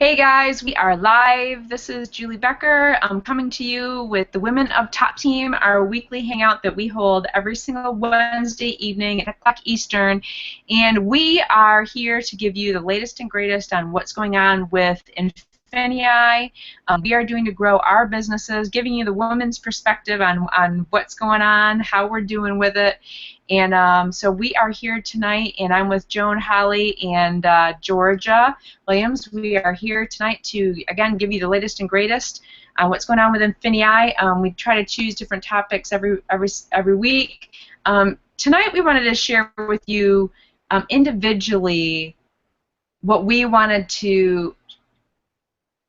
Hey guys, we are live. This is Julie Becker. I'm coming to you with the Women of Top Team, our weekly hangout that we hold every single Wednesday evening at 10 o'clock Eastern. And we are here to give you the latest and greatest on what's going on with INFINii. We are doing to grow our businesses, giving you the woman's perspective on what's going on, how we're doing with it. And so we are here tonight, and I'm with Joan, Holly, and Georgia Williams. We are here tonight to, again, give you the latest and greatest on what's going on with INFINii. We try to choose different topics every week. Tonight we wanted to share with you individually what we wanted to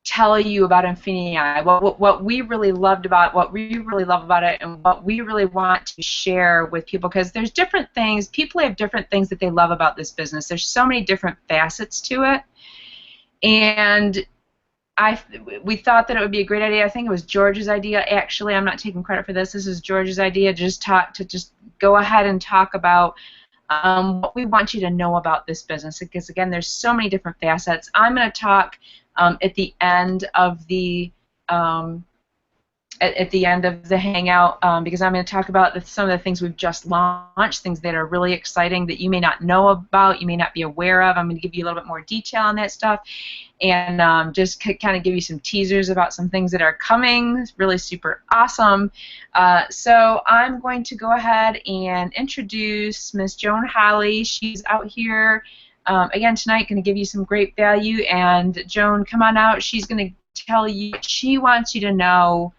tell you about INFINii, what we really loved about, what we really love about it, and what we really want to share with people, because there's different things. People have different things that they love about this business. There's so many different facets to it, and we thought that it would be a great idea. I think it was George's idea. Actually, I'm not taking credit for this. This is George's idea. Just go ahead and talk about what we want you to know about this business, because again, there's so many different facets. I'm going to talk at the end of the hangout, because I'm going to talk about some of the things we've just launched, things that are really exciting that you may not know about, you may not be aware of. I'm going to give you a little bit more detail on that stuff, and just kind of give you some teasers about some things that are coming. It's really super awesome. So I'm going to go ahead and introduce Miss Joan Holly. She's out here again tonight, going to give you some great value. And Joan, come on out. She's going to tell you what she wants you to know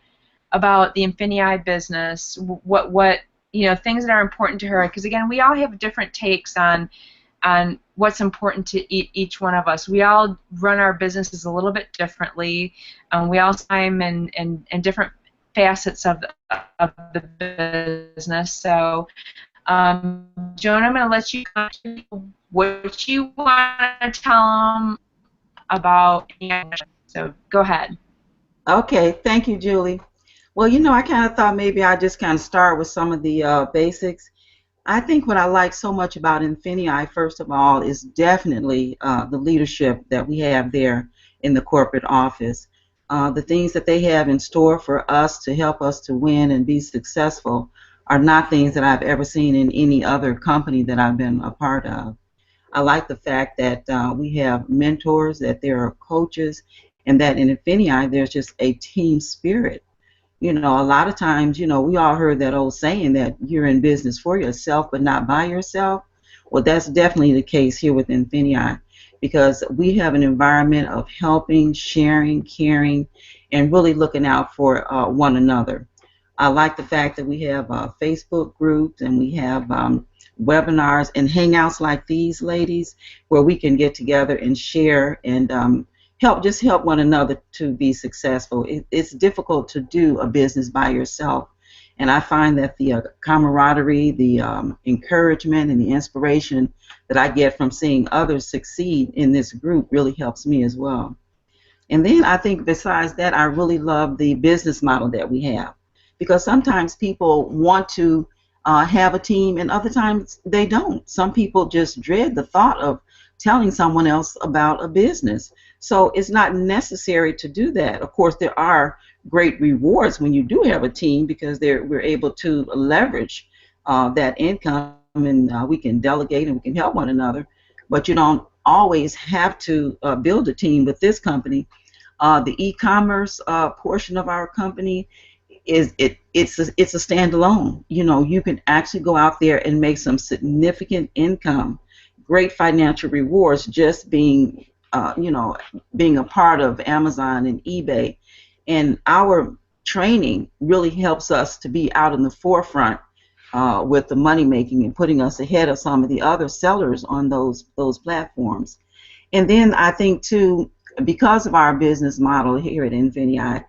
about the INFINii business, what things that are important to her, because again, we all have different takes on what's important to each one of us. We all run our businesses a little bit differently. We all time in different facets of the business. So, Joan, I'm going to let you what you want to tell them about. So, go ahead. Okay, thank you, Julie. Well, I kind of thought maybe I'd just kind of start with some of the basics. I think what I like so much about INFINii, first of all, is definitely the leadership that we have there in the corporate office. The things that they have in store for us to help us to win and be successful are not things that I've ever seen in any other company that I've been a part of. I like the fact that we have mentors, that there are coaches, and that in INFINii there's just a team spirit. A lot of times, we all heard that old saying that you're in business for yourself but not by yourself. Well, that's definitely the case here with INFINii, because we have an environment of helping, sharing, caring, and really looking out for one another. I like the fact that we have Facebook groups, and we have webinars and hangouts like these, ladies, where we can get together and share and help one another to be successful. It's difficult to do a business by yourself, and I find that the camaraderie, the encouragement, and the inspiration that I get from seeing others succeed in this group really helps me as well. And then I think besides that, I really love the business model that we have, because sometimes people want to have a team and other times they don't. Some people just dread the thought of telling someone else about a business. So it's not necessary to do that. Of course, there are great rewards when you do have a team, because we're able to leverage that income, and we can delegate and we can help one another. But you don't always have to build a team with this company. The e-commerce portion of our company it's a standalone. You can actually go out there and make some significant income, great financial rewards, just being being a part of Amazon and eBay. And our training really helps us to be out in the forefront with the money making and putting us ahead of some of the other sellers on those platforms. And then I think too, because of our business model here at INFINii,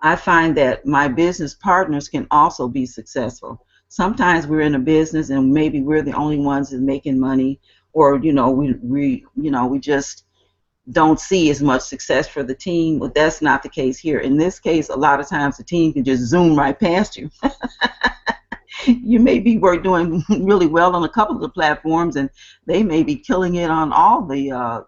I find that my business partners can also be successful. Sometimes we're in a business and maybe we're the only ones that are making money, or we just don't see as much success for the team. But that's not the case here. In this case, a lot of times the team can just zoom right past you. You may be doing really well on a couple of the platforms, and they may be killing it on all the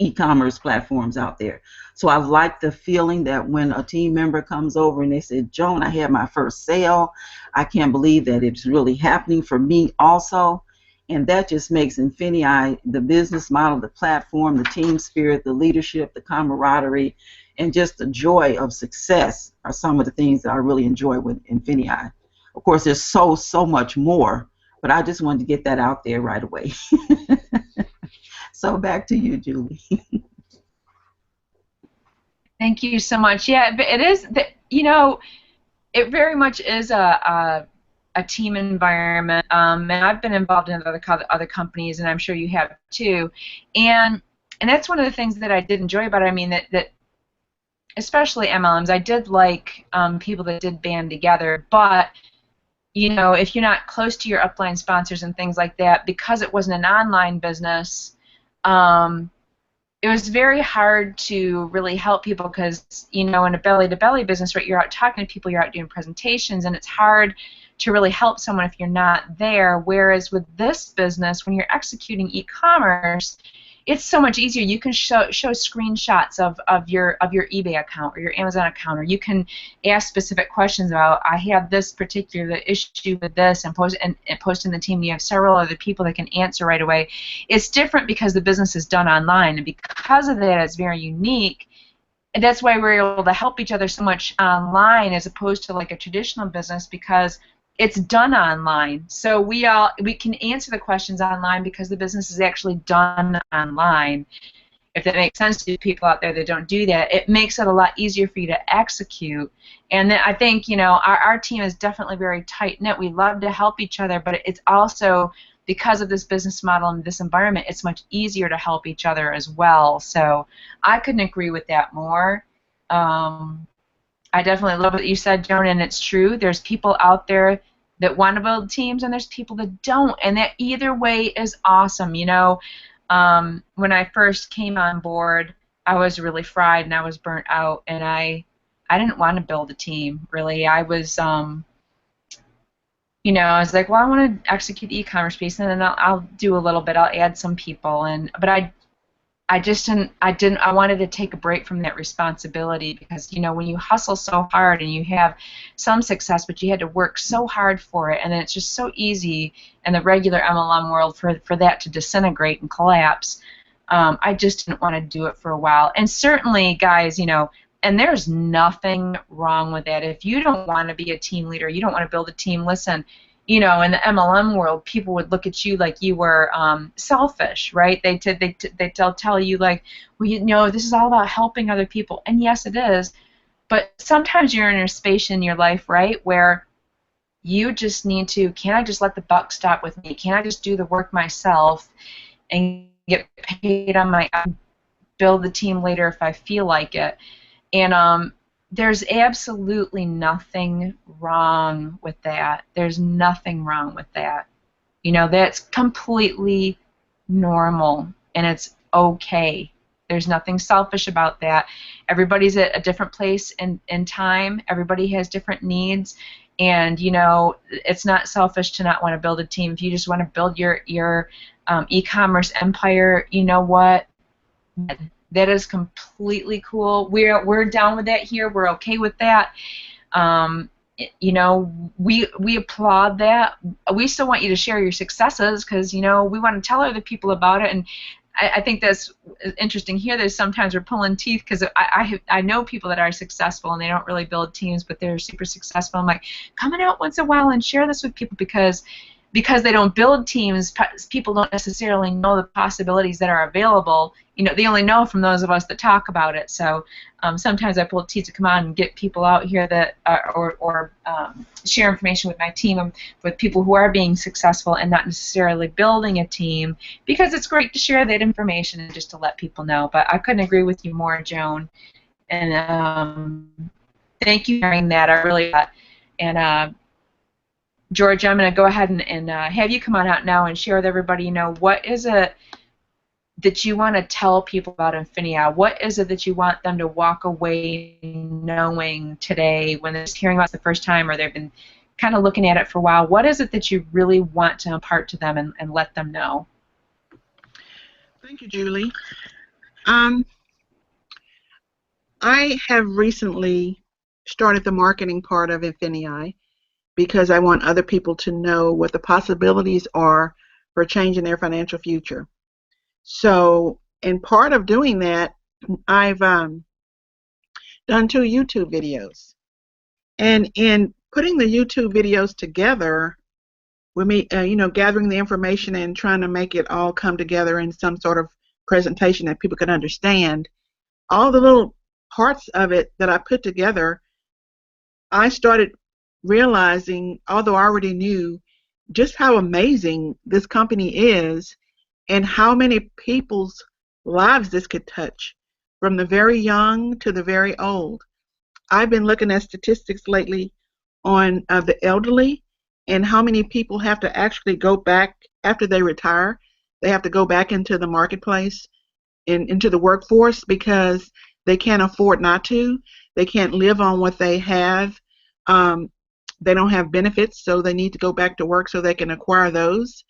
e-commerce platforms out there. So I like the feeling that when a team member comes over and they said, Joan, I had my first sale. I can't believe that it's really happening for me also. And that just makes INFINii, the business model, the platform, the team spirit, the leadership, the camaraderie, and just the joy of success are some of the things that I really enjoy with INFINii. Of course, there's so much more, but I just wanted to get that out there right away. So back to you, Julie. Thank you so much. Yeah, but it is, you know, it very much is a team environment, and I've been involved in other companies, and I'm sure you have too. And that's one of the things that I did enjoy about it. I mean, that especially MLMs, I did like people that did band together, but you know, if you're not close to your upline sponsors and things like that, because it wasn't an online business, it was very hard to really help people because, you know, in a belly-to-belly business, right, you're out talking to people, you're out doing presentations, and it's hard to really help someone if you're not there. Whereas with this business, when you're executing e-commerce, it's so much easier. You can show screenshots of your eBay account or your Amazon account, or you can ask specific questions about, I have this particular issue with this, and post in the team. You have several other people that can answer right away. It's different because the business is done online, and because of that, it's very unique. And that's why we're able to help each other so much online as opposed to like a traditional business, because it's done online. So we can answer the questions online because the business is actually done online. If that makes sense to people out there that don't do that, it makes it a lot easier for you to execute. And then I think, you know, our team is definitely very tight-knit. We love to help each other, but it's also, because of this business model and this environment, it's much easier to help each other as well. So I couldn't agree with that more. I definitely love what you said, Joan, and it's true. There's people out there that want to build teams, and there's people that don't, and that either way is awesome. You know, when I first came on board, I was really fried and I was burnt out, and I didn't want to build a team, really. I was, you know, I was like, well, I want to execute the e-commerce piece, and then I'll do a little bit. I'll add some people, but I just didn't. I wanted to take a break from that responsibility because, you know, when you hustle so hard and you have some success, but you had to work so hard for it, and then it's just so easy in the regular MLM world for that to disintegrate and collapse. I just didn't want to do it for a while. And certainly, guys, you know, and there's nothing wrong with that. If you don't want to be a team leader, you don't want to build a team, listen. You know, in the MLM world, people would look at you like you were selfish, right? They'll tell you like, well, you know, this is all about helping other people, and yes, it is. But sometimes you're in a space in your life, right, where you just need to, can I just let the buck stop with me? Can I just do the work myself and get paid on my own, build the team later if I feel like it? And there's absolutely nothing wrong with that. There's nothing wrong with that. You know, that's completely normal, and it's okay. There's nothing selfish about that. Everybody's at a different place in time. Everybody has different needs, and, you know, it's not selfish to not want to build a team. If you just want to build your e-commerce empire, you know what? That is completely cool. We're down with that here. We're okay with that. You know, we applaud that. We still want you to share your successes because, you know, we want to tell other people about it. And I think that's interesting here. There's sometimes we're pulling teeth because I know people that are successful and they don't really build teams, but they're super successful. I'm like, coming out once in a while and share this with people because they don't build teams, people don't necessarily know the possibilities that are available. You know, they only know from those of us that talk about it. So sometimes I pull teeth to come on and get people out here that or share information with my team, with people who are being successful and not necessarily building a team, because it's great to share that information and just to let people know. But I couldn't agree with you more, Joan. And thank you for sharing that. I really and George, I'm going to go ahead and have you come on out now and share with everybody, you know, what is it that you want to tell people about INFINii? What is it that you want them to walk away knowing today when they're just hearing about it the first time or they've been kind of looking at it for a while? What is it that you really want to impart to them and let them know? Thank you, Julie. Um, I have recently started the marketing part of INFINii because I want other people to know what the possibilities are for changing their financial future. So, in part of doing that, I've done 2 YouTube videos. And in putting the YouTube videos together, with me, gathering the information and trying to make it all come together in some sort of presentation that people can understand, all the little parts of it that I put together, I started realizing, although I already knew, just how amazing this company is and how many people's lives this could touch, from the very young to the very old. I've been looking at statistics lately on the elderly and how many people have to actually go back after they retire. They have to go back into the marketplace and into the workforce because they can't afford not to. They can't live on what they have. Um, they don't have benefits, so they need to go back to work so they can acquire those.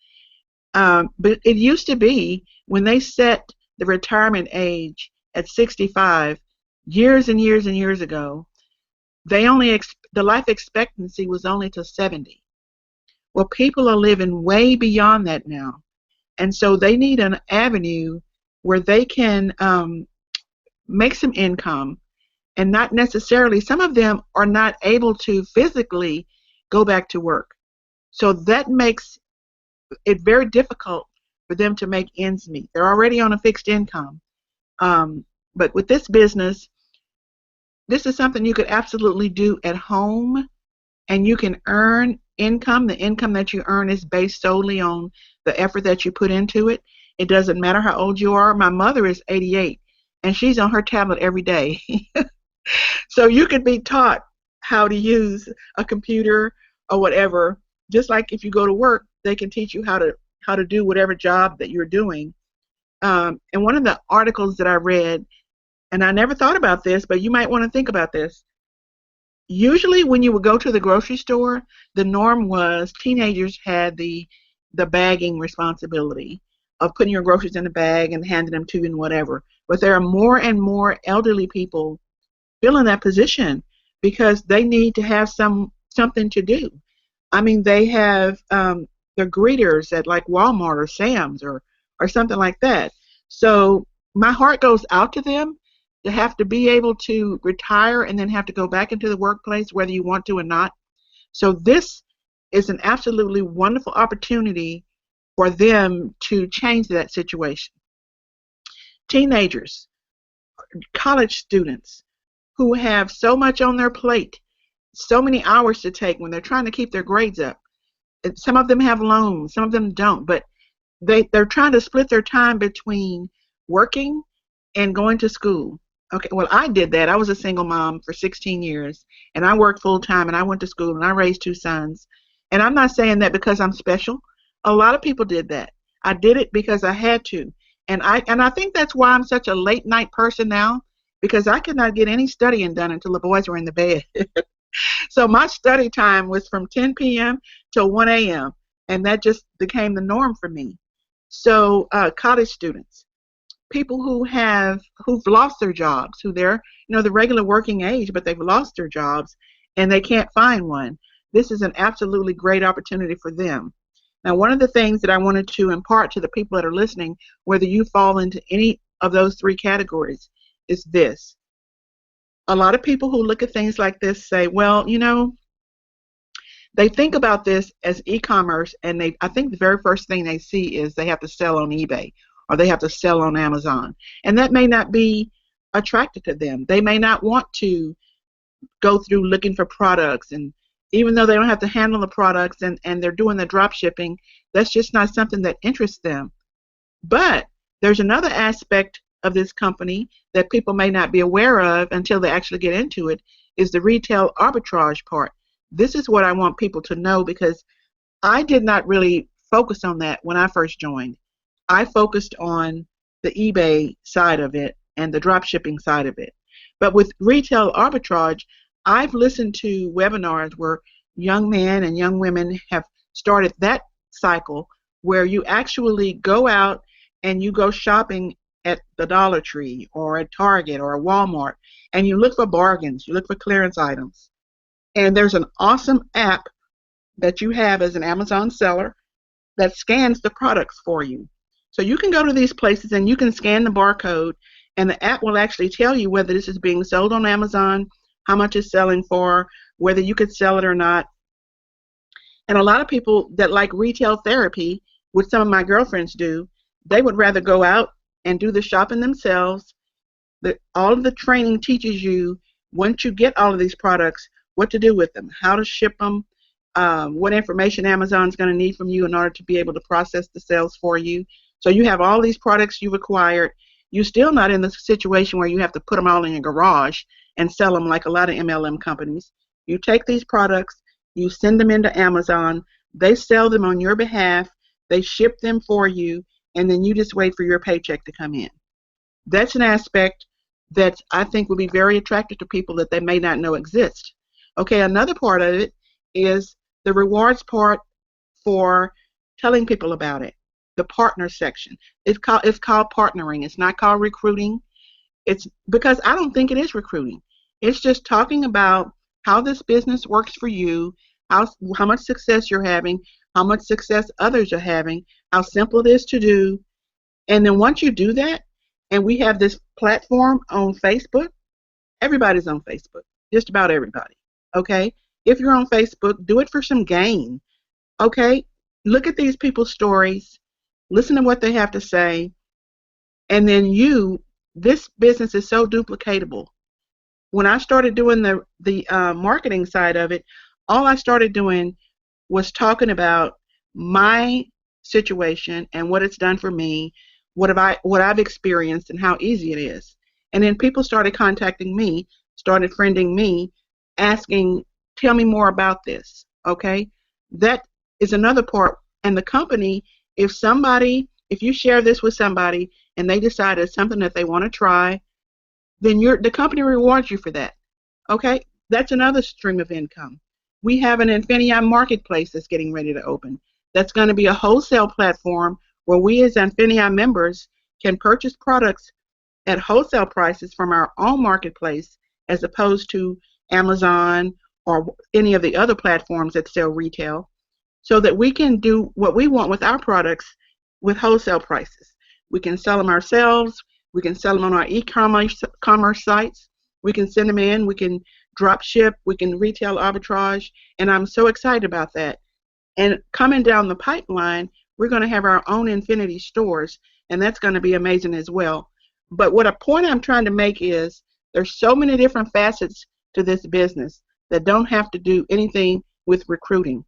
But it used to be when they set the retirement age at 65, years and years and years ago, the life expectancy was only to 70. Well, people are living way beyond that now, and so they need an avenue where they can make some income, and not necessarily, some of them are not able to physically go back to work. So that makes it very difficult for them to make ends meet. They're already on a fixed income. But with this business, this is something you could absolutely do at home, and you can earn income. The income that you earn is based solely on the effort that you put into it. It doesn't matter how old you are. My mother is 88, and she's on her tablet every day. So you could be taught how to use a computer or whatever. Just like if you go to work, they can teach you how to do whatever job that you're doing. And one of the articles that I read, and I never thought about this, but you might want to think about this. Usually when you would go to the grocery store, the norm was teenagers had the bagging responsibility of putting your groceries in a bag and handing them to you and whatever. But there are more and more elderly people fill in that position because they need to have something to do. I mean, they have they're greeters at like Walmart or Sam's or something like that. So my heart goes out to them to have to be able to retire and then have to go back into the workplace whether you want to or not. So this is an absolutely wonderful opportunity for them to change that situation. Teenagers, college students who have so much on their plate, so many hours to take when they're trying to keep their grades up. Some of them have loans, some of them don't, but they're trying to split their time between working and going to school. Okay, well, I did that. I was a single mom for 16 years, and I worked full time, and I went to school, and I raised 2 sons. And I'm not saying that because I'm special. A lot of people did that. I did it because I had to. And I think that's why I'm such a late night person now, because I could not get any studying done until the boys were in the bed. So my study time was from 10 p.m. till 1 a.m., and that just became the norm for me. So college students, people who've lost their jobs, who they're the regular working age, but they've lost their jobs and they can't find one. This is an absolutely great opportunity for them. Now, one of the things that I wanted to impart to the people that are listening, whether you fall into any of those 3 categories, is this. A lot of people who look at things like this say, well, they think about this as e-commerce, and I think the very first thing they see is they have to sell on eBay or they have to sell on Amazon. And that may not be attractive to them. They may not want to go through looking for products, and even though they don't have to handle the products and they're doing the drop shipping, that's just not something that interests them. But there's another aspect of this company that people may not be aware of until they actually get into it, is the retail arbitrage part. This is what I want people to know, because I did not really focus on that when I first joined. I focused on the eBay side of it and the drop shipping side of it. But with retail arbitrage, I've listened to webinars where young men and young women have started that cycle, where you actually go out and you go shopping at the Dollar Tree or at Target or Walmart, and you look for bargains, you look for clearance items. And there's an awesome app that you have as an Amazon seller that scans the products for you. So you can go to these places and you can scan the barcode, and the app will actually tell you whether this is being sold on Amazon, how much it's selling for, whether you could sell it or not. And a lot of people that like retail therapy, which some of my girlfriends do, they would rather go out and do the shopping themselves. All of the training teaches you, once you get all of these products, what to do with them, how to ship them, what information Amazon's going to need from you in order to be able to process the sales for you. So you have all these products you've acquired. You're still not in the situation where you have to put them all in your garage and sell them like a lot of MLM companies. You take these products, you send them into Amazon, they sell them on your behalf, they ship them for you, and then you just wait for your paycheck to come in. That's an aspect that I think will be very attractive to people that they may not know exist. Okay, another part of it is the rewards part for telling people about it, the partner section. It's called partnering. It's not called recruiting. It's because I don't think it is recruiting. It's just talking about how this business works for you, how much success you're having, how much success others are having, how simple it is to do. And then once you do that, and we have this platform on Facebook, everybody's on Facebook, just about everybody, okay? If you're on Facebook, do it for some gain, okay? Look at these people's stories, listen to what they have to say, and then this business is so duplicatable. When I started doing the marketing side of it, all I started doing was talking about my situation and what it's done for me, what I've experienced, and how easy it is. And then people started contacting me, started friending me, asking, tell me more about this, okay? That is another part. And the company, if you share this with somebody and they decide it's something that they want to try, then the company rewards you for that, okay? That's another stream of income. We have an INFINii marketplace that's getting ready to open. That's going to be a wholesale platform where we as INFINii members can purchase products at wholesale prices from our own marketplace as opposed to Amazon or any of the other platforms that sell retail, so that we can do what we want with our products with wholesale prices. We can sell them ourselves. We can sell them on our e-commerce sites. We can send them in. We can drop ship. We can retail arbitrage. And I'm so excited about that. And coming down the pipeline, we're going to have our own INFINii stores, and that's going to be amazing as well. But what a point I'm trying to make is there's so many different facets to this business that don't have to do anything with recruiting.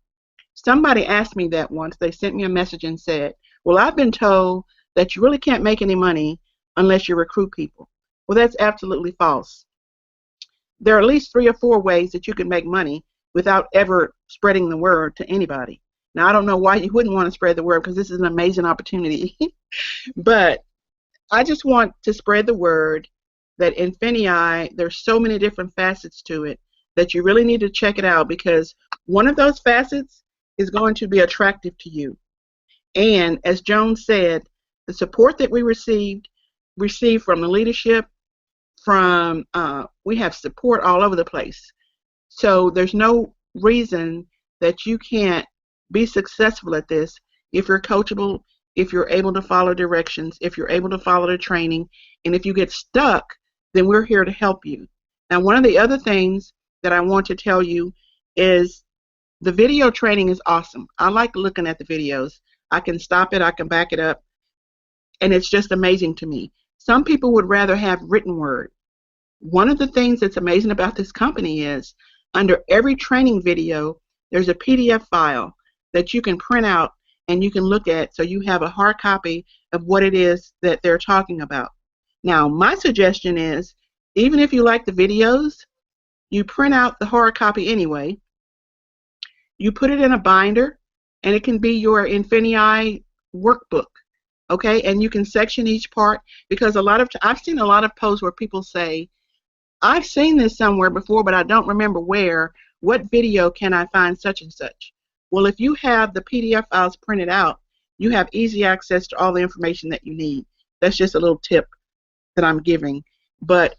Somebody asked me that once. They sent me a message and said, well, I've been told that you really can't make any money unless you recruit people. Well, that's absolutely false. There are at least 3 or 4 ways that you can make money without ever spreading the word to anybody. Now, I don't know why you wouldn't want to spread the word, because this is an amazing opportunity. But I just want to spread the word that INFINii, there's so many different facets to it that you really need to check it out, because one of those facets is going to be attractive to you. And as Joan said, the support that we received from the leadership, we have support all over the place. So there's no reason that you can't be successful at this if you're coachable, if you're able to follow directions, if you're able to follow the training, and if you get stuck, then we're here to help you. Now, one of the other things that I want to tell you is the video training is awesome. I like looking at the videos. I can stop it, I can back it up, and it's just amazing to me. Some people would rather have written word. One of the things that's amazing about this company is under every training video, there's a PDF file that you can print out and you can look at, so you have a hard copy of what it is that they're talking about. Now, my suggestion is, even if you like the videos, you print out the hard copy anyway, you put it in a binder, and it can be your INFINii workbook, okay? And you can section each part, because I've seen a lot of posts where people say, I've seen this somewhere before, but I don't remember where. What video can I find such and such? Well, if you have the PDF files printed out, you have easy access to all the information that you need. That's just a little tip that I'm giving. But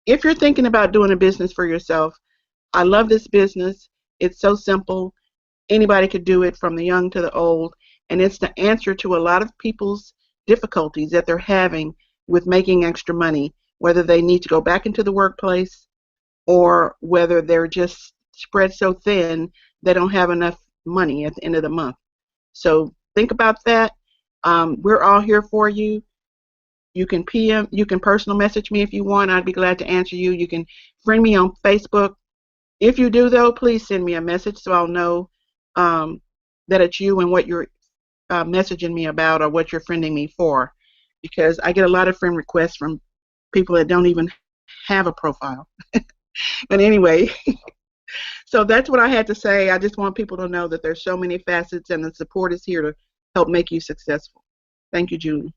if you're thinking about doing a business for yourself, I love this business. It's so simple. Anybody could do it, from the young to the old, and it's the answer to a lot of people's difficulties that they're having with making extra money, whether they need to go back into the workplace or whether they're just spread so thin they don't have enough money at the end of the month. So think about that. We're all here for you. You can PM, you can personal message me if you want. I'd be glad to answer you. You can friend me on Facebook. If you do, though, please send me a message so I'll know that it's you and what you're messaging me about or what you're friending me for, because I get a lot of friend requests from people that don't even have a profile. But anyway, so that's what I had to say. I just want people to know that there's so many facets, and the support is here to help make you successful. Thank you, Julie.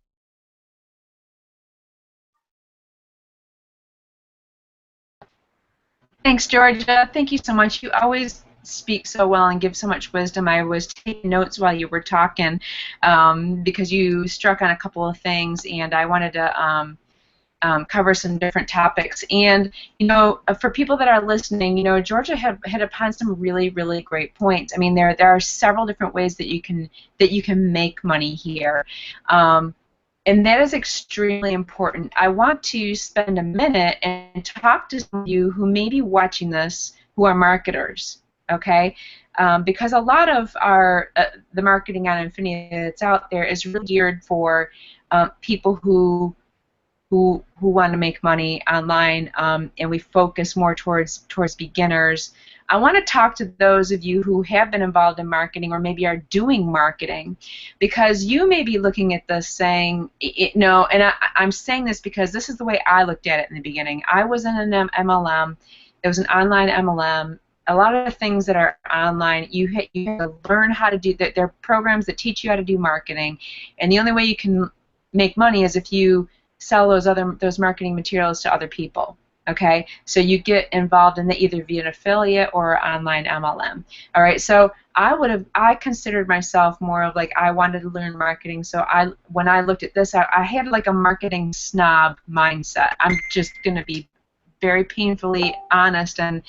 Thanks, Georgia. Thank you so much. You always speak so well and give so much wisdom. I was taking notes while you were talking because you struck on a couple of things, and I wanted to cover some different topics. And you know, for people that are listening, you know, Georgia had hit upon some really, really great points. I mean, there are several different ways that you can make money here. And that is extremely important. I want to spend a minute and talk to some of you who may be watching this who are marketers, okay? Because a lot of our the marketing on INFINii that's out there is really geared for people who want to make money online, and we focus more towards beginners. I want to talk to those of you who have been involved in marketing or maybe are doing marketing, because you may be looking at this saying, no, and I'm saying this because this is the way I looked at it in the beginning. I was in an MLM. It was an online MLM. A lot of the things that are online, you have to learn how to do that. There are programs that teach you how to do marketing, and the only way you can make money is if you sell those marketing materials to other people. Okay, so you get involved in that either via an affiliate or online MLM. All right, so I considered myself more of like, I wanted to learn marketing. So when I looked at this, I had like a marketing snob mindset. I'm just going to be very painfully honest and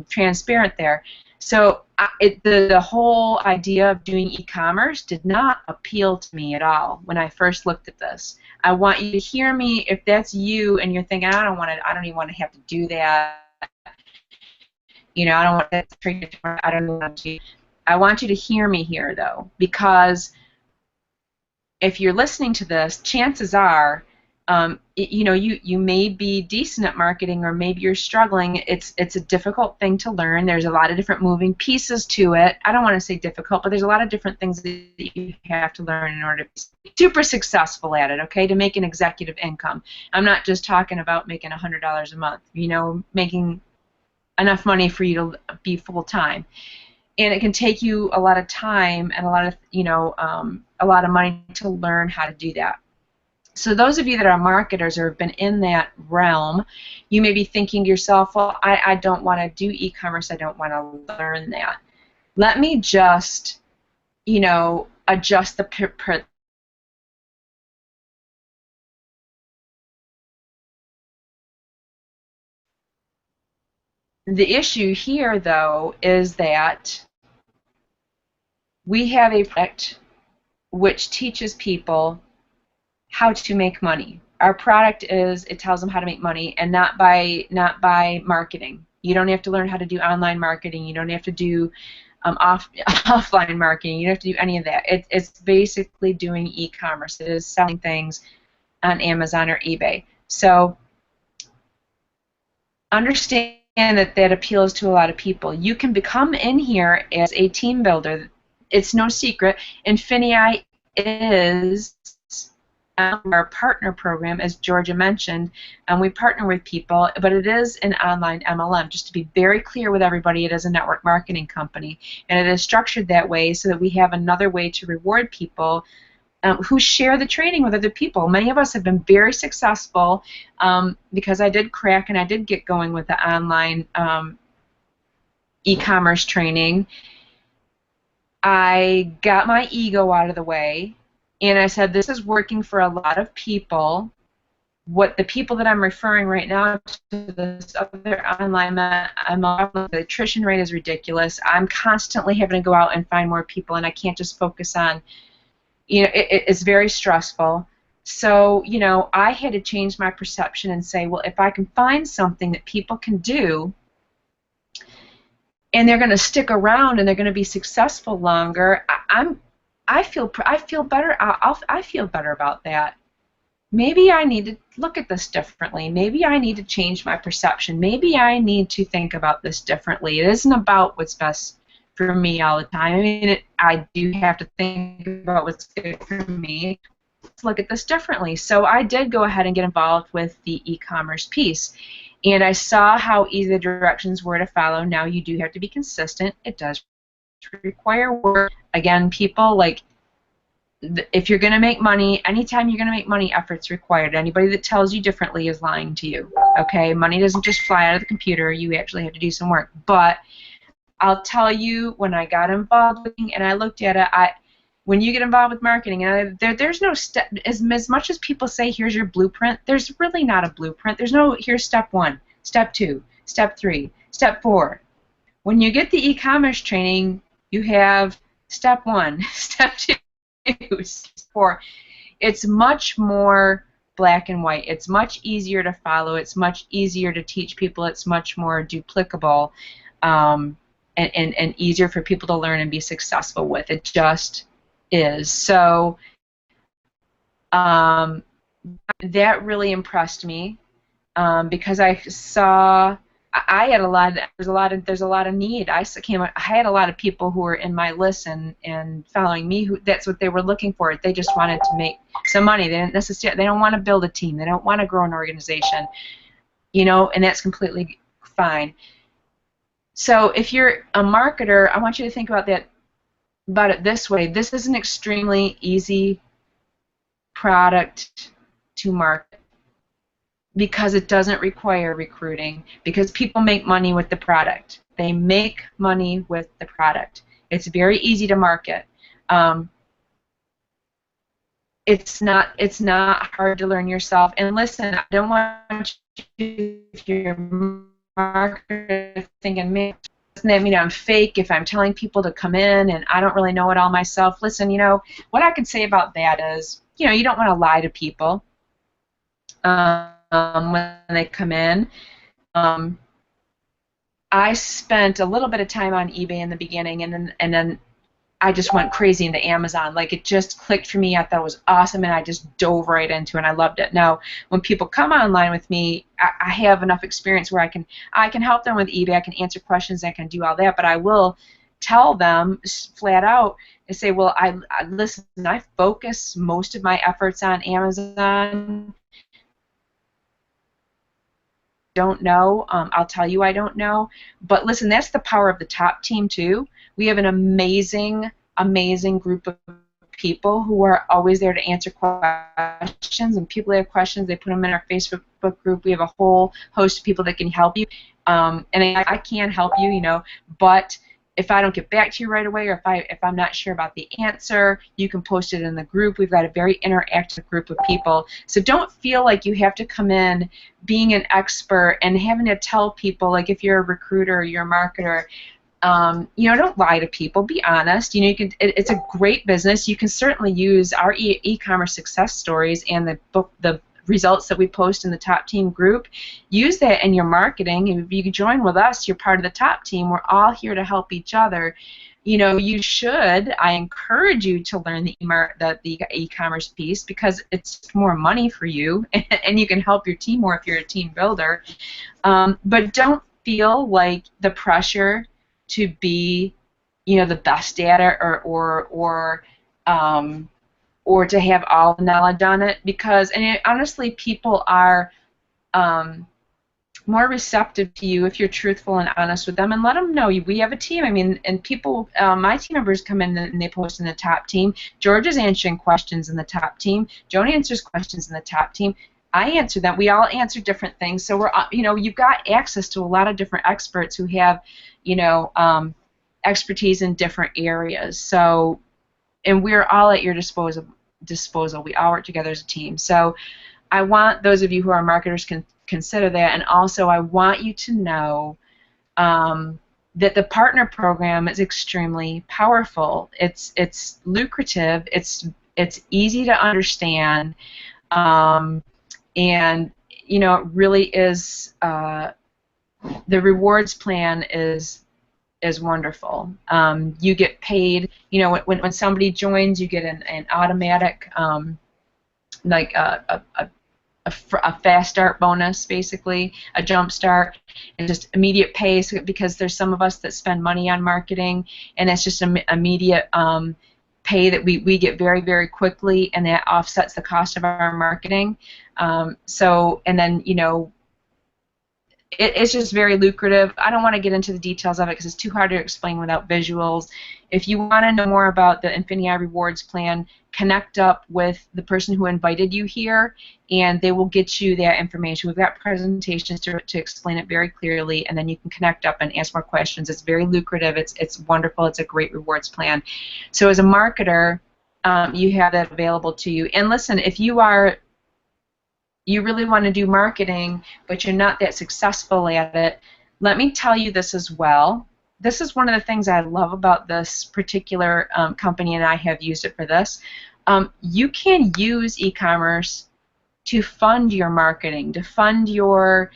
transparent there. So the whole idea of doing e-commerce did not appeal to me at all when I first looked at this. I want you to hear me if that's you and you're thinking, I don't even want to have to do that. You know, I don't want that. I don't want to. I want you to hear me here though, because if you're listening to this, chances are, you know, you may be decent at marketing, or maybe you're struggling. It's a difficult thing to learn. There's a lot of different moving pieces to it. I don't want to say difficult, but there's a lot of different things that you have to learn in order to be super successful at it, okay, to make an executive income. I'm not just talking about making $100 a month, you know, making enough money for you to be full-time. And it can take you a lot of time and a lot of, you know, a lot of money to learn how to do that. So those of you that are marketers or have been in that realm, you may be thinking to yourself, well, I don't want to do e-commerce. I don't want to learn that. Let me just, you know, adjust the issue here, though, is that we have a product which teaches people how to make money. Our product it tells them how to make money, and not by marketing. You don't have to learn how to do online marketing. You don't have to do offline marketing. You don't have to do any of that. It's basically doing e-commerce. It is selling things on Amazon or eBay. So understand that appeals to a lot of people. You can become in here as a team builder. It's no secret. INFINii is our partner program, as Georgia mentioned, and we partner with people, but it is an online MLM. Just to be very clear with everybody, it is a network marketing company, and it is structured that way so that we have another way to reward people who share the training with other people. Many of us have been very successful because I did crack and I did get going with the online e-commerce training. I got my ego out of the way, And I said, this is working for a lot of people. What the people that I'm referring right now to this other online the attrition rate is ridiculous. I'm constantly having to go out and find more people, and I can't just focus on, it's very stressful. So, I had to change my perception and say, well, if I can find something that people can do and they're going to stick around and they're going to be successful longer, I feel better. I feel better about that. Maybe I need to look at this differently. Maybe I need to change my perception. Maybe I need to think about this differently. It isn't about what's best for me all the time. I mean, I do have to think about what's good for me. Let's look at this differently. So I did go ahead and get involved with the e-commerce piece. And I saw how easy the directions were to follow. Now you do have to be consistent. It does require work. Again, people, like, if you're going to make money, anytime you're going to make money, effort's required. Anybody that tells you differently is lying to you. Okay? Money doesn't just fly out of the computer. You actually have to do some work. But I'll tell you, when I got involved with it and I looked at it, when you get involved with marketing, and there's no step, as much as people say, here's your blueprint, there's really not a blueprint. There's no, here's step 1, step 2, step 3, step 4. When you get the e-commerce training, you have step 1, step 2, step 4. It's much more black and white. It's much easier to follow. It's much easier to teach people. It's much more duplicable and easier for people to learn and be successful with. It just is. So that really impressed me because I saw I had a lot. There's a lot of need. I had a lot of people who were in my list and following me. Who that's what they were looking for. They just wanted to make some money. They didn't necessarily. They don't want to build a team. They don't want to grow an organization. And that's completely fine. So if you're a marketer, I want you to think about it this way. This is an extremely easy product to market because it doesn't require recruiting, because people make money with the product. They make money with the product. It's very easy to market. It's not hard to learn yourself. And listen, I don't want you, if you're a marketer, thinking, man, doesn't that mean I'm fake if I'm telling people to come in and I don't really know it all myself? Listen, what I can say about that is, you don't want to lie to people when they come in. I spent a little bit of time on eBay in the beginning, and then I just went crazy into Amazon. Like, it just clicked for me. I thought it was awesome, and I just dove right into it, and I loved it. Now, when people come online with me, I have enough experience where I can help them with eBay. I can answer questions. I can do all that, but I will tell them flat out and say, well, listen, I focus most of my efforts on Amazon. Don't know. I'll tell you I don't know. But listen, that's the power of the top team too. We have an amazing group of people who are always there to answer questions, and people that have questions, they put them in our Facebook group. We have a whole host of people that can help you. And I can help you, but if I don't get back to you right away, or if I'm not sure about the answer, you can post it in the group. We've got a very interactive group of people. So don't feel like you have to come in being an expert and having to tell people, like if you're a recruiter or you're a marketer, don't lie to people. Be honest. It's a great business. You can certainly use our e-commerce success stories and the results that we post in the top team group. Use that in your marketing. If you can join with us, you're part of the top team. We're all here to help each other. I encourage you to learn the e-commerce piece because it's more money for you, and you can help your team more if you're a team builder. But don't feel like the pressure to be, the best at it or to have all the knowledge on it, because honestly, people are more receptive to you if you're truthful and honest with them, and let them know we have a team. And people, my team members come in and they post in the top team. George is answering questions in the top team. Joan answers questions in the top team. I answer them. We all answer different things. So you've got access to a lot of different experts who have, expertise in different areas. So, and we're all at your disposal. disposal. We all work together as a team. So I want those of you who are marketers can consider that, and also I want you to know that the partner program is extremely powerful. It's lucrative. It's easy to understand, and you know, it really is. The rewards plan is wonderful. You get paid. You know, when somebody joins, you get an automatic like a fast start bonus, basically, a jump start, and just immediate pay, because there's some of us that spend money on marketing, and it's just immediate pay that we get very, very quickly, and that offsets the cost of our marketing. So, and then, you know, it's just very lucrative. I don't want to get into the details of it because it's too hard to explain without visuals. If you want to know more about the INFINii Rewards Plan, connect up with the person who invited you here, and they will get you that information. We've got presentations to explain it very clearly, and then you can connect up and ask more questions. It's very lucrative. It's wonderful. It's a great rewards plan. So as a marketer, you have that available to you. And listen, if you really want to do marketing, but you're not that successful at it, let me tell you this as well. This is one of the things I love about this particular company, and I have used it for this. You can use e-commerce to fund your marketing, to fund your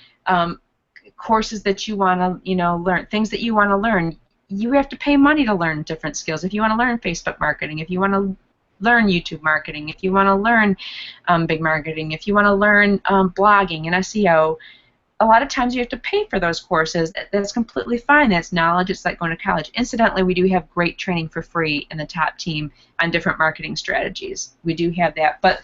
courses that you want to, you know, learn, things that you want to learn. You have to pay money to learn different skills. If you want to learn Facebook marketing, if you want to learn YouTube marketing, if you want to learn big marketing, if you want to learn blogging and SEO, a lot of times you have to pay for those courses. That's completely fine. That's knowledge. It's like going to college. Incidentally, we do have great training for free in the Top Team on different marketing strategies. We do have that. But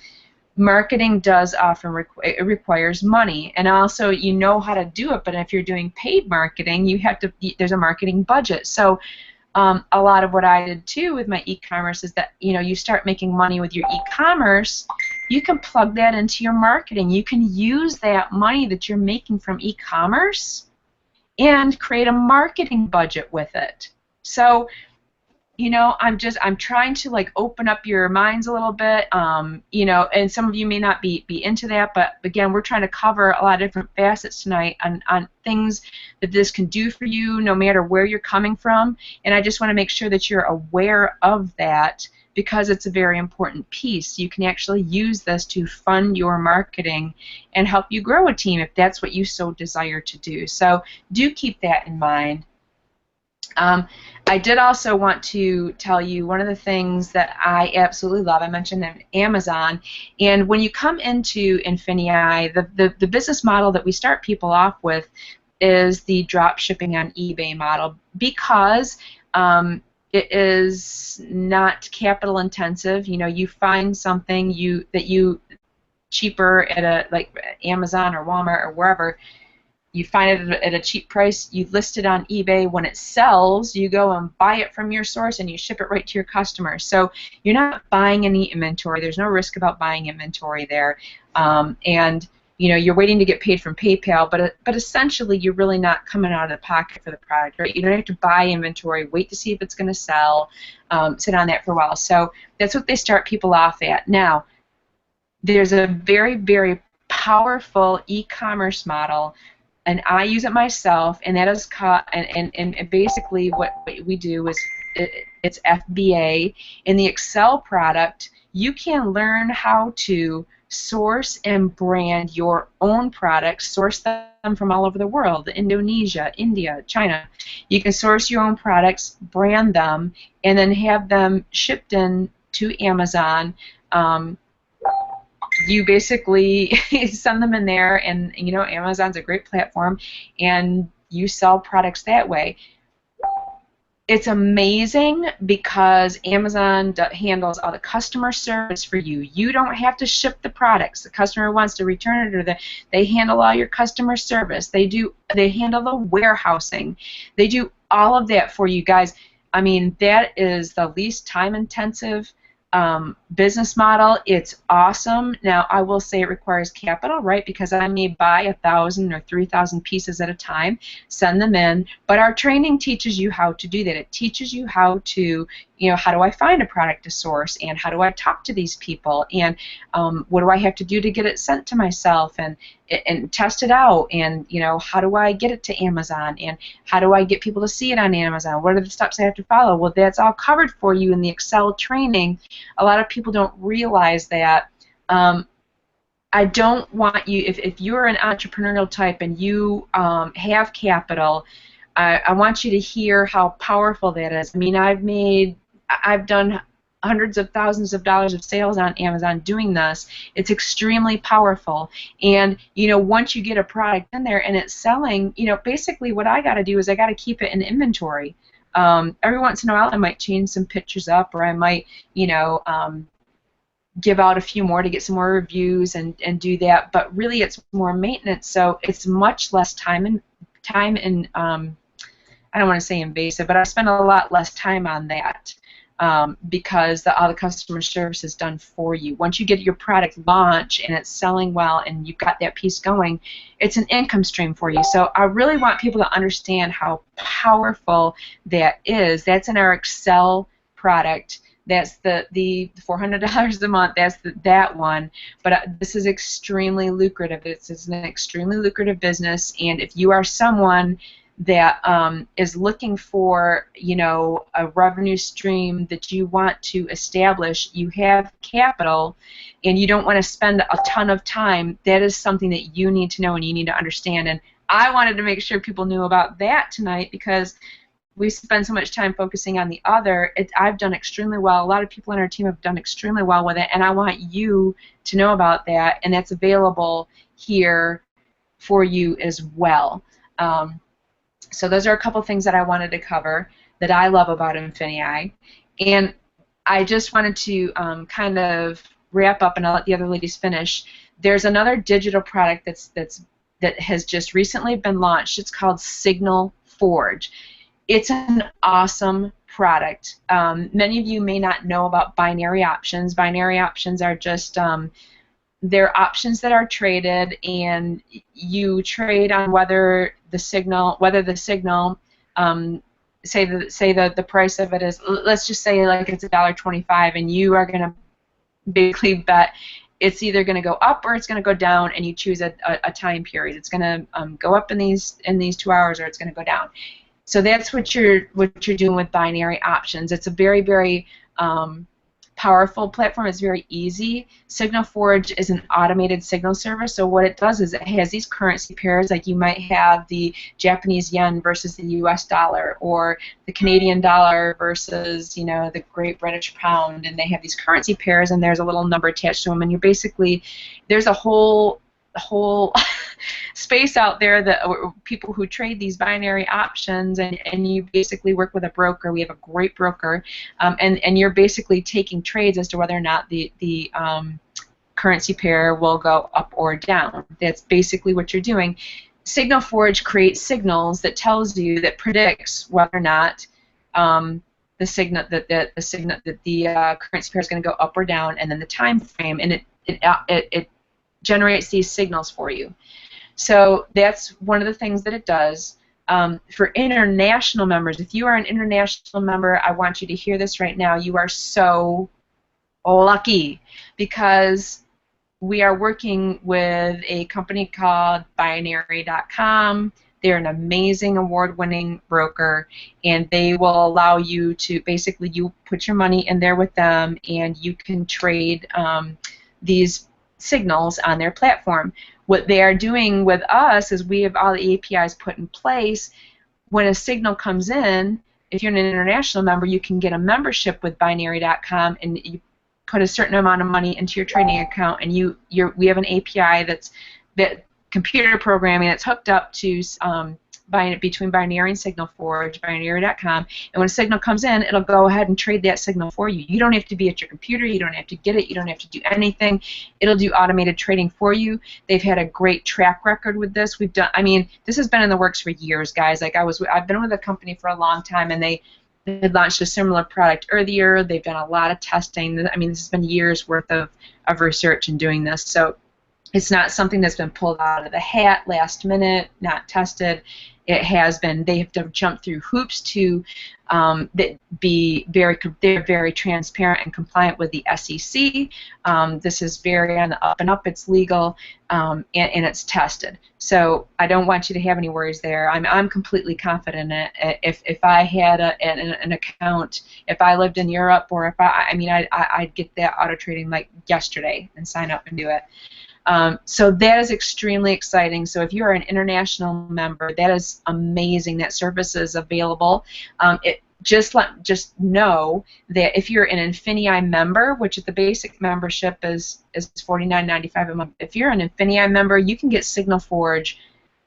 marketing does often it requires money, and also you know how to do it. But if you're doing paid marketing, you have to. There's a marketing budget. So a lot of what I did too with my e-commerce is that, you know, you start making money with your e-commerce, you can plug that into your marketing. You can use that money that you're making from e-commerce and create a marketing budget with it. So, you know, I'm trying to like open up your minds a little bit, you know, and some of you may not be into that, but again, we're trying to cover a lot of different facets tonight on things that this can do for you no matter where you're coming from, and I just want to make sure that you're aware of that because it's a very important piece. You can actually use this to fund your marketing and help you grow a team if that's what you so desire to do. So do keep that in mind. I did also want to tell you one of the things that I absolutely love. I mentioned Amazon, and when you come into INFINii, the business model that we start people off with is the drop shipping on eBay model because it is not capital intensive. You know, you find something that you cheaper at a like Amazon or Walmart or wherever. You find it at a cheap price, you list it on eBay. When it sells, you go and buy it from your source and you ship it right to your customer. So you're not buying any inventory. There's no risk about buying inventory there. And you know, you're waiting to get paid from PayPal, but essentially you're really not coming out of the pocket for the product, right? You don't have to buy inventory, wait to see if it's going to sell, sit on that for a while. So that's what they start people off at. Now, there's a very, very powerful e-commerce model, and I use it myself, and that is and basically what we do is it's FBA. In the Excel product, you can learn how to source and brand your own products, source them from all over the world, Indonesia, India, China. You can source your own products, brand them, and then have them shipped in to Amazon. You basically send them in there, and you know, Amazon's a great platform, and you sell products that way. It's amazing because Amazon handles all the customer service for you. You don't have to ship the products. The customer wants to return it, or they handle all your customer service. They handle the warehousing. They do all of that for you guys. I mean, that is the least time-intensive business model. It's awesome. Now, I will say it requires capital, right? Because I may buy 1,000 or 3,000 pieces at a time, send them in, but our training teaches you how to do that. It teaches you how to, how do I find a product to source, and how do I talk to these people, and what do I have to do to get it sent to myself, and test it out, and how do I get it to Amazon, and how do I get people to see it on Amazon? What are the steps I have to follow? Well, that's all covered for you in the Excel training. A lot of people don't realize that. I don't want you, if you're an entrepreneurial type and you have capital, I want you to hear how powerful that is. I mean, I've done hundreds of thousands of dollars of sales on Amazon doing this. It's extremely powerful. And, once you get a product in there and it's selling, basically what I got to do is I got to keep it in inventory. Every once in a while I might change some pictures up, or I might, give out a few more to get some more reviews and do that, but really it's more maintenance, so it's much less time and I don't want to say invasive, but I spend a lot less time on that because all the customer service is done for you. Once you get your product launch and it's selling well and you've got that piece going, it's an income stream for you. So I really want people to understand how powerful that is. That's in our Excel product. That's the $400 a month. That's that one. But this is extremely lucrative. It's an extremely lucrative business. And if you are someone that is looking for, a revenue stream that you want to establish, you have capital, and you don't want to spend a ton of time, that is something that you need to know and you need to understand. And I wanted to make sure people knew about that tonight because we spend so much time focusing on the other. I've done extremely well. A lot of people on our team have done extremely well with it, and I want you to know about that, and that's available here for you as well. So those are a couple things that I wanted to cover that I love about INFINii. And I just wanted to kind of wrap up, and I'll let the other ladies finish. There's another digital product that has just recently been launched. It's called Signal Forge. It's an awesome product. Many of you may not know about binary options. Binary options are just they're options that are traded, and you trade on whether the signal say the price of it is, let's just say like it's $1.25, and you are going to basically bet it's either going to go up or it's going to go down, and you choose a time period. It's going to go up in these 2 hours, or it's going to go down. So that's what you're doing with binary options. It's a very, very powerful platform. It's very easy. Signal Forge is an automated signal service. So what it does is it has these currency pairs, like you might have the Japanese yen versus the U.S. dollar, or the Canadian dollar versus the Great British pound, and they have these currency pairs, and there's a little number attached to them, and you're basically, there's a whole space out there that people who trade these binary options, and you basically work with a broker. We have a great broker, and you're basically taking trades as to whether or not the currency pair will go up or down. That's basically what you're doing. Signal Forge creates signals that predicts whether or not the currency pair is going to go up or down, and then the time frame, and it generates these signals for you. So that's one of the things that it does. For international members, if you are an international member, I want you to hear this right now. You are so lucky, because we are working with a company called Binary.com. They're an amazing award-winning broker, and they will allow you to basically, you put your money in there with them, and you can trade these signals on their platform. What they are doing with us is we have all the APIs put in place. When a signal comes in, if you're an international member, you can get a membership with Binary.com, and you put a certain amount of money into your trading account, and we have an API that computer programming that's hooked up to between Binary and Signal Forge, Binary.com, and when a signal comes in, it'll go ahead and trade that signal for you. You don't have to be at your computer, you don't have to get it, you don't have to do anything. It'll do automated trading for you. They've had a great track record with this. This has been in the works for years, guys. I've been with the company for a long time, and they had launched a similar product earlier. They've done a lot of testing. This has been years worth of research in doing this. So It's not something that's been pulled out of the hat last minute, not tested. It has been. They have to jump through hoops to they're very transparent and compliant with the SEC. This is very on the up and up. It's legal, and it's tested. So I don't want you to have any worries there. I'm completely confident in it. If I had an account, if I lived in Europe, or if I'd get that auto trading like yesterday and sign up and do it. So that is extremely exciting. So if you are an international member, that is amazing. That service is available. Just know that if you're an INFINii member, which the basic membership is $49.95 a month. If you're an INFINii member, you can get Signal Forge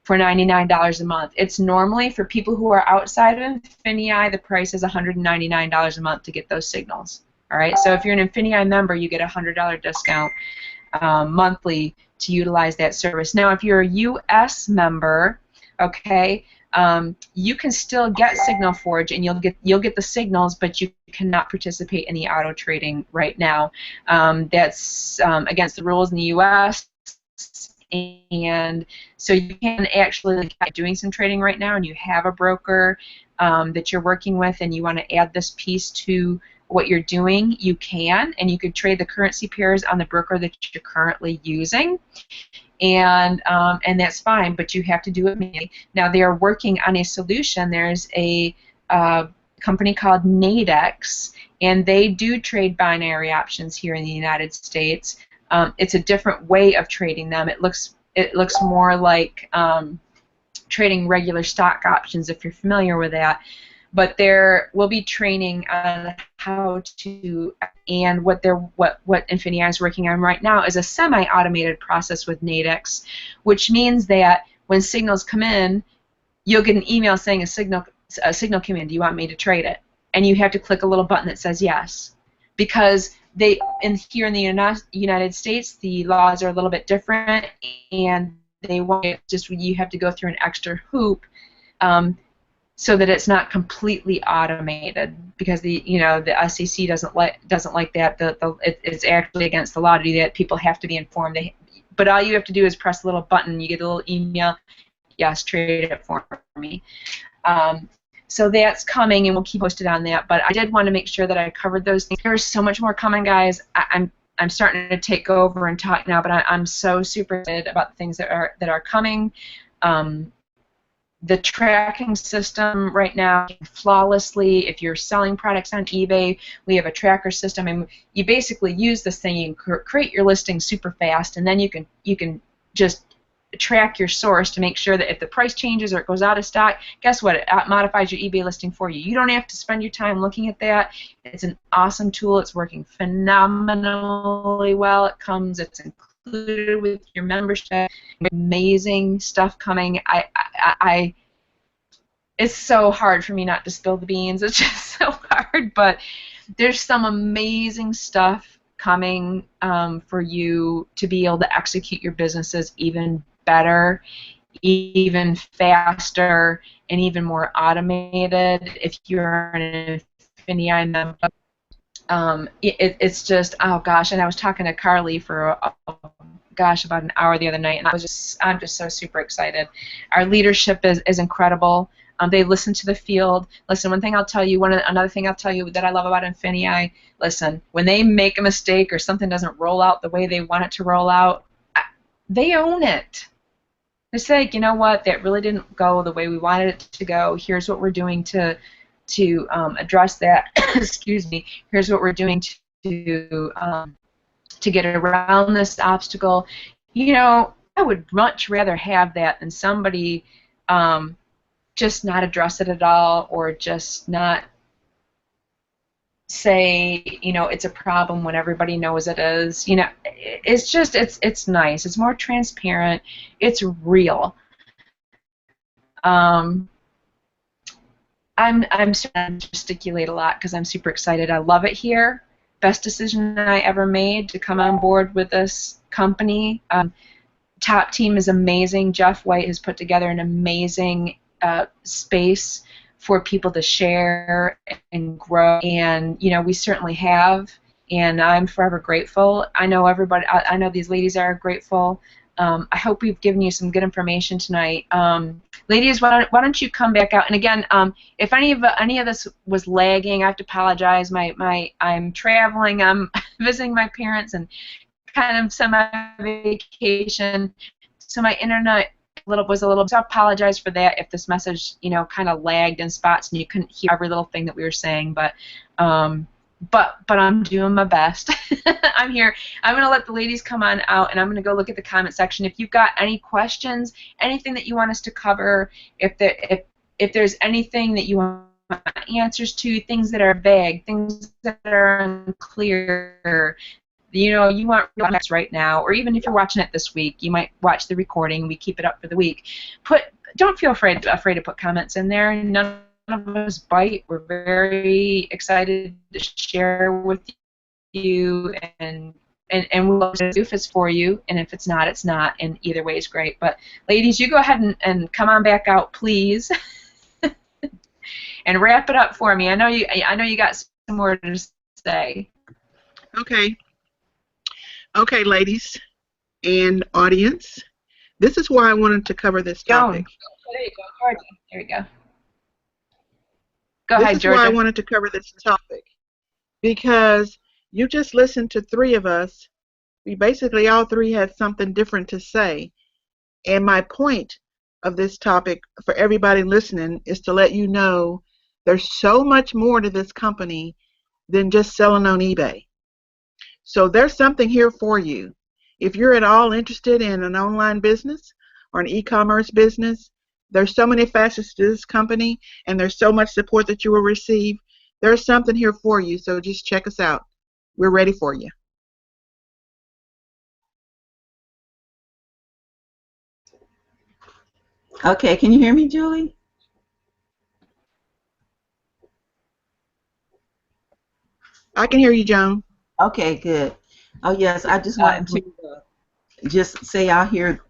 for $99 a month. It's normally for people who are outside of INFINii, the price is $199 a month to get those signals. All right. So if you're an INFINii member, you get a $100 discount monthly to utilize that service. Now, if you're a U.S. member, okay, you can still get Signal Forge, and you'll get the signals, but you cannot participate in the auto trading right now. That's against the rules in the U.S. And so you can actually be doing some trading right now, and you have a broker that you're working with, and you want to add this piece to what you're doing, you can, and you could trade the currency pairs on the broker that you're currently using, and that's fine, but you have to do it manually. Now, they are working on a solution. There's a company called Nadex, and they do trade binary options here in the United States. It's a different way of trading them. It looks more like trading regular stock options, if you're familiar with that. But there will be training on how to, and what INFINii is working on right now is a semi-automated process with Nadex, which means that when signals come in, you'll get an email saying a signal came in. Do you want me to trade it? And you have to click a little button that says yes, because here in the United States, the laws are a little bit different, and they want you have to go through an extra hoop. So that it's not completely automated, because the SEC doesn't like that. It's actually against the law to do that. People have to be informed. But all you have to do is press a little button. You get a little email. Yes, trade it for me. So that's coming, and we'll keep posted on that. But I did want to make sure that I covered those things. There's so much more coming, guys. I'm starting to take over and talk now, but I'm so super excited about the things that are coming. The tracking system right now, flawlessly. If you're selling products on eBay, we have a tracker system, and you basically use this thing. You can create your listing super fast, and then you can just track your source to make sure that if the price changes or it goes out of stock, guess what? It modifies your eBay listing for you. You don't have to spend your time looking at that. It's an awesome tool. It's working phenomenally well. It's included with your membership. Amazing stuff coming. It's so hard for me not to spill the beans. It's just so hard, but there's some amazing stuff coming for you to be able to execute your businesses even better, even faster, and even more automated. If you're an INFINii member, it's just, oh gosh. And I was talking to Carly for about an hour the other night, and I'm just so super excited. Our leadership is incredible. They listen to the field. Listen, another thing I'll tell you that I love about INFINii, listen, when they make a mistake or something doesn't roll out the way they want it to roll out, they own it. They say, you know what, that really didn't go the way we wanted it to go. Here's what we're doing to address that. Excuse me. Here's what we're doing to get around this obstacle. I would much rather have that than somebody just not address it at all, or just not say, it's a problem when everybody knows it is. It's nice. It's more transparent. It's real. I'm gesticulate a lot because I'm super excited. I love it here. Best decision I ever made to come on board with this company. TopTeam is amazing. Jeff White has put together an amazing space for people to share and grow, and we certainly have. and I'm forever grateful. I know everybody. I know these ladies are grateful. I hope we've given you some good information tonight. Ladies, why don't you come back out? And again, if any of this was lagging, I have to apologize. I'm traveling. I'm visiting my parents and kind of semi-vacation, so my internet was a little. So I apologize for that if this message, kind of lagged in spots and you couldn't hear every little thing that we were saying. But I'm doing my best. I'm here. I'm going to let the ladies come on out, and I'm going to go look at the comment section. If you've got any questions, anything that you want us to cover, if there's anything that you want answers to, things that are vague, things that are unclear, you want real answers right now, or even if you're watching it this week, you might watch the recording. We keep it up for the week. Don't feel afraid to put comments in there. None of us bite. We're very excited to share with you, and we'll do if it's for you, and if it's not, it's not, and either way is great. But ladies, you go ahead and come on back out, please, and wrap it up for me. I know you got some more to say. Okay, ladies and audience, this is why I wanted to cover this topic. There you go, Georgia. There you go. Go ahead, Georgia. This is why I wanted to cover this topic, because you just listened to three of us. We basically all three had something different to say. And my point of this topic for everybody listening is to let you know there's so much more to this company than just selling on eBay. So there's something here for you. If you're at all interested in an online business or an e-commerce business, there's so many facets to this company, and there's so much support that you will receive. There's something here for you, so just check us out. We're ready for you. Okay, can you hear me, Julie? I can hear you, Joan. Okay, good. Oh, yes, I just wanted to just say out here,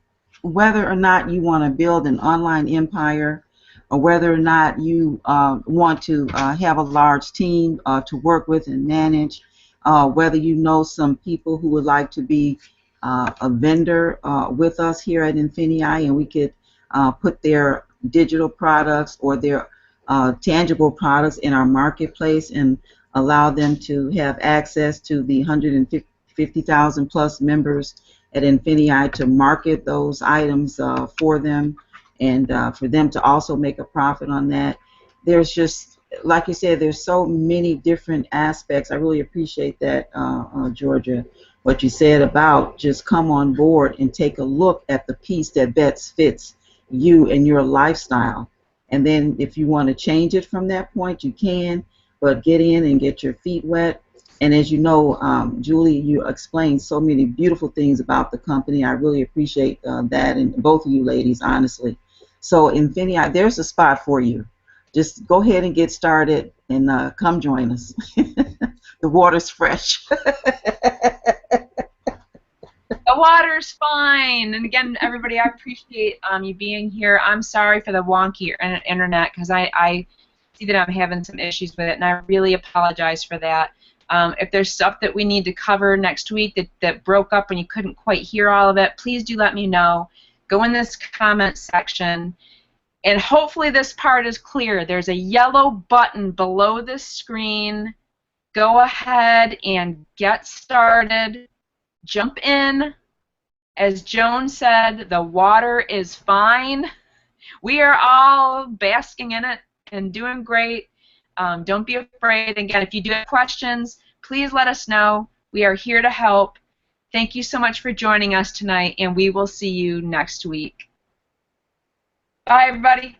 whether or not you want to build an online empire, or whether or not you want to have a large team to work with and manage, whether you know some people who would like to be a vendor with us here at INFINii, and we could put their digital products or their tangible products in our marketplace and allow them to have access to the 150,000 plus members at INFINii to market those items for them, and for them to also make a profit on that. There's just, like you said, there's so many different aspects. I really appreciate that, Georgia, what you said about just come on board and take a look at the piece that best fits you and your lifestyle. And then if you want to change it from that point, you can, but get in and get your feet wet. And as you know, Julie, you explained so many beautiful things about the company. I really appreciate that, and both of you ladies, honestly. So INFINii, there's a spot for you. Just go ahead and get started and come join us. The water's fresh. The water's fine. And again, everybody, I appreciate you being here. I'm sorry for the wonky internet, because I see that I'm having some issues with it, and I really apologize for that. If there's stuff that we need to cover next week that broke up and you couldn't quite hear all of it, please do let me know. Go in this comment section, and hopefully this part is clear. There's a yellow button below this screen. Go ahead and get started. Jump in. As Joan said, the water is fine. We are all basking in it and doing great. Don't be afraid. Again, if you do have questions, please let us know. We are here to help. Thank you so much for joining us tonight, and we will see you next week. Bye, everybody.